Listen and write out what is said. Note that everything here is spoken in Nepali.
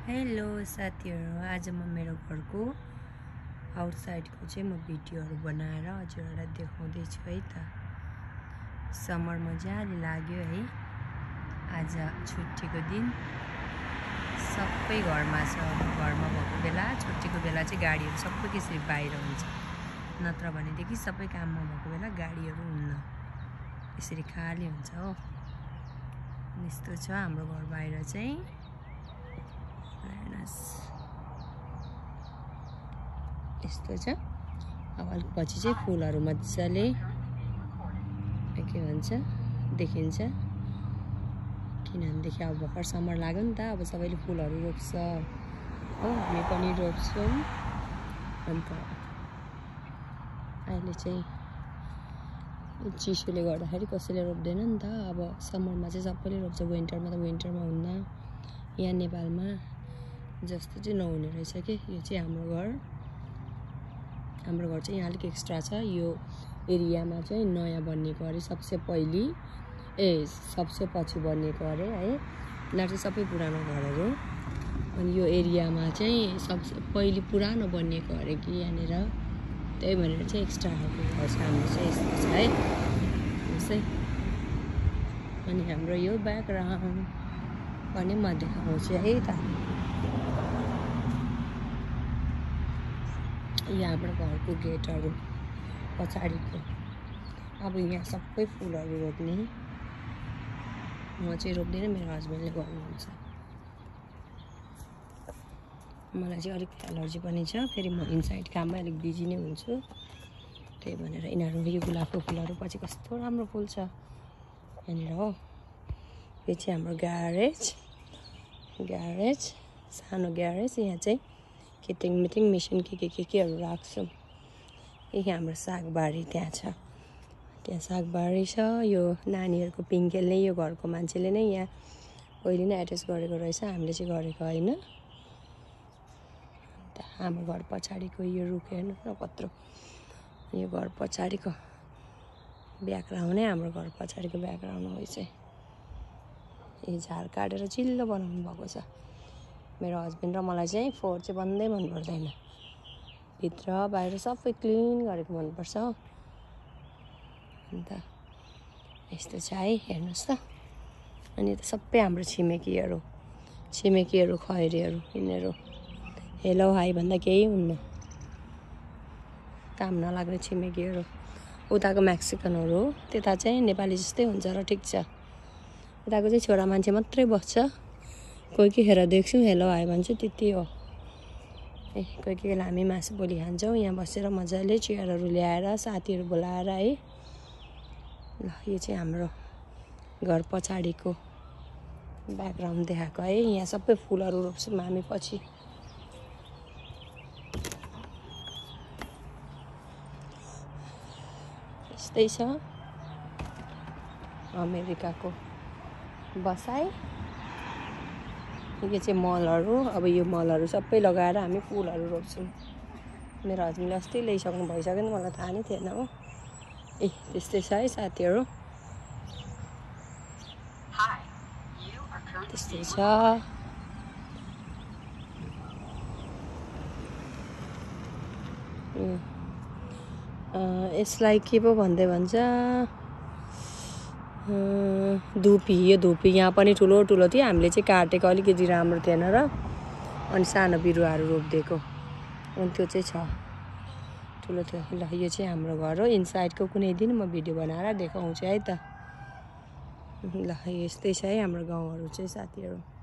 हेलो साथीहरु, आज म मेरो घरको आउटसाइडको चाहिँ म भिडियोहरु बनाएर हजुरहरुलाई देखाउँदै छु है त। समर मजाले लाग्यो है। आज छुट्टीको दिन सबै घरमा छ। घरमा भएको बेला छुट्टीको बेला चाहिँ गाडीहरु सबै त्यसरी बाहिर हुन्छ, नत्र भनेदेखि सबै काममा भएको बेला गाडीहरु हुन्न, यसरी खाली हुन्छ हो। यस्तो छ हाम्रो घर बाहिर चाहिँ। यस्तो छ। अब अलिक पछि चाहिँ फुलहरु मजाले के भन्छ देखिन्छ, किनभनेदेखि अब भर्खर समर लाग्यो नि त। अब सबैले फुलहरु रोप्छ हो, हामी पनि रोप्छौँ। अन्त अहिले चाहिँ चिसोले गर्दाखेरि कसैले रोप्दैन नि त। अब समरमा चाहिँ सबैले रोप्छ, विन्टरमा त विन्टरमा हुन्न। यहाँ नेपालमा जस्तो चाहिँ नहुने रहेछ के। यो चाहिँ हाम्रो घर चाहिँ यहाँ अलिक एक्स्ट्रा छ। यो एरियामा चाहिँ नयाँ बनिएको अरे, सबसे पछि बनिएको अरे है। यिनीहरू चाहिँ सबै पुरानो घरहरू। अनि यो एरियामा चाहिँ सबसे पहिले पुरानो बनिएको अरे कि यहाँनिर, त्यही भनेर चाहिँ एक्स्ट्रा खालको घर छ हाम्रो चाहिँ। यस्तो छ है यसै। अनि हाम्रो यो ब्याकग्राउन्ड पनि म देखाउँछु है त। यहाँ हाम्रो घरको गेटहरू पछाडिको। अब यहाँ सबै फुलहरू रोप्ने, म चाहिँ रोप्दिनँ, मेरो हस्बेन्डले गर्नुहुन्छ। मलाई चाहिँ अलिक एलर्जी पनि छ, फेरि म इनसाइड काममा अलिक बिजी नै हुन्छु, त्यही भनेर। यिनीहरू यो गुलाबको फुलहरू पछि कस्तो राम्रो फुल्छ यहाँनिर हो। यो चाहिँ हाम्रो ग्यारेज, सानो ग्यारेज। यहाँ चाहिँ मिटिङ मेसिन केहरू राख्छौँ। यही हाम्रो सागबारी त्यहाँ छ, त्यहाँ सागबारी छ। यो नानीहरूको पिङ्केलले, यो घरको मान्छेले नै यहाँ पहिले नै एट्याच गरेको रहेछ, हामीले चाहिँ गरेको होइन। अन्त हाम्रो घर पछाडिको यो रुख हेर्नुहोस् न कत्रो। यो घर पछाडिको ब्याकग्राउन्ड नै हाम्रो घर पछाडिको ब्याकग्राउन्ड हो। यो चाहिँ यो झार काटेर चिल्लो बनाउनु भएको छ। मेरो हस्बेन्ड र मलाई चाहिँ फोहोर चाहिँ बन्दै मन पर्दैन, भित्र बाहिर सबै क्लिन गरेको मनपर्छ हो। अन्त यस्तो छ है, हेर्नुहोस् त। अनि त सबै हाम्रो छिमेकीहरू खैरीहरू, यिनीहरू हेलो हाई भन्दा केही हुन्न, काम नलाग्ने छिमेकीहरू। उताको मेक्सिकनहरू हो, त्यता चाहिँ नेपाली जस्तै हुन्छ र ठिक छ। उताको चाहिँ छोरा मान्छे मात्रै बस्छ, कोही खेर देख्छौँ हेलो हाई भन्छ, त्यति हो। कोही बेला हामी मासु भोलि खान्छौँ यहाँ बसेर मजाले चेयरहरू ल्याएर साथीहरू बोलाएर है। ल यो चाहिँ हाम्रो घर पछाडिको ब्याकग्राउन्ड देखाएको है। यहाँ सबै फुलहरू रोप्छौँ हामी पछि। यस्तै छ अमेरिकाको बसाइ। यो चाहिँ मलहरू। अब यो मलहरू सबै लगाएर हामी फुलहरू रोप्छौँ। मेरो हस्बेन्डले अस्ति ल्याइसक्नु भइसक्यो नि, मलाई थाहा नै थिएन हो। त्यस्तै छ है साथीहरू, त्यस्तै छ। यसलाई के पो भन्दै भन्छ, धुपी। यो धुपी यहाँ पनि ठुलो थियो, हामीले चाहिँ काटेको अलिकति राम्रो थिएन र, अनि सानो बिरुवाहरू रोपिदिएको। अनि त्यो चाहिँ छ, ठुलो थियो। ल यो चाहिँ हाम्रो घर हो। इनसाइडको कुनै दिन म भिडियो बनाएर देखाउँछु है त। ल यस्तै छ है हाम्रो गाउँहरू चाहिँ साथीहरू।